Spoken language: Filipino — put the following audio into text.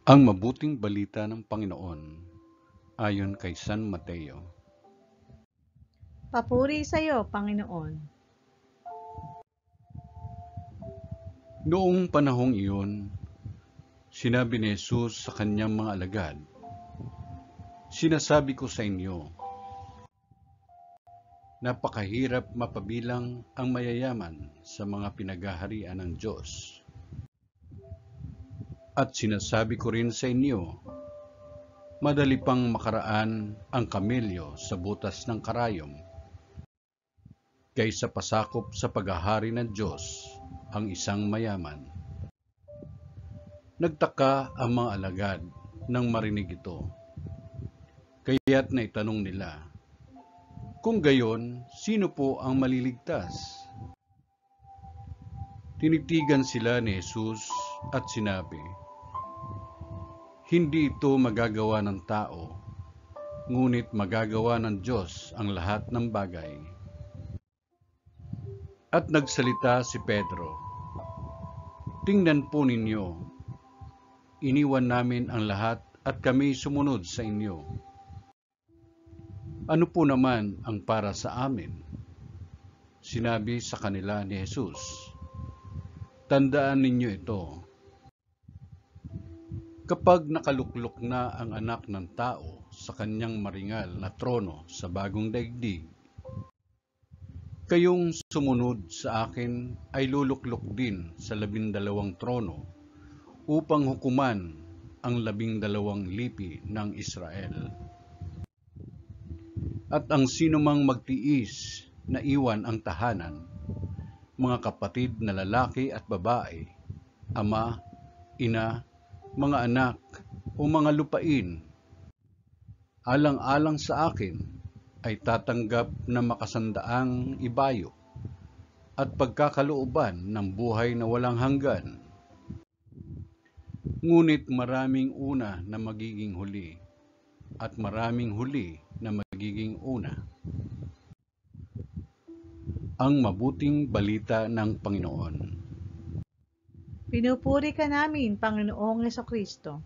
Ang mabuting balita ng Panginoon ayon kay San Mateo. Papuri sa iyo, Panginoon. Noong panahong iyon, sinabi ni Jesus sa kanyang mga alagad, "Sinasabi ko sa inyo, napakahirap mapabilang ang mayayaman sa mga pinaghaharian ng Diyos. At sinasabi ko rin sa inyo, madali pang makaraan ang kamelyo sa butas ng karayom, kaysa pasakop sa paghahari ng Diyos ang isang mayaman." Nagtaka ang mga alagad nang marinig ito, kaya't naitanong nila, "Kung gayon, sino po ang maliligtas?" Tinitigan sila ni Jesus at sinabi, "Hindi ito magagawa ng tao, ngunit magagawa ng Diyos ang lahat ng bagay." At nagsalita si Pedro, "Tingnan po ninyo, iniwan namin ang lahat at kami sumunod sa inyo. Ano po naman ang para sa amin?" Sinabi sa kanila ni Jesus, "Tandaan ninyo ito. Kapag nakaluklok na ang anak ng tao sa kanyang maringal na trono sa bagong daigdig, kayong sumunod sa akin ay luluklok din sa 12 trono upang hukuman ang 12 lipi ng Israel. At ang sinumang magtiis na iwan ang tahanan, mga kapatid na lalaki at babae, ama, ina, mga anak o mga lupain, alang-alang sa akin, ay tatanggap na makasandaang ibayo at pagkakalooban ng buhay na walang hanggan. Ngunit maraming una na magiging huli, at maraming huli na magiging una." Ang mabuting balita ng Panginoon. Pinupuri ka namin, Panginoong Hesukristo.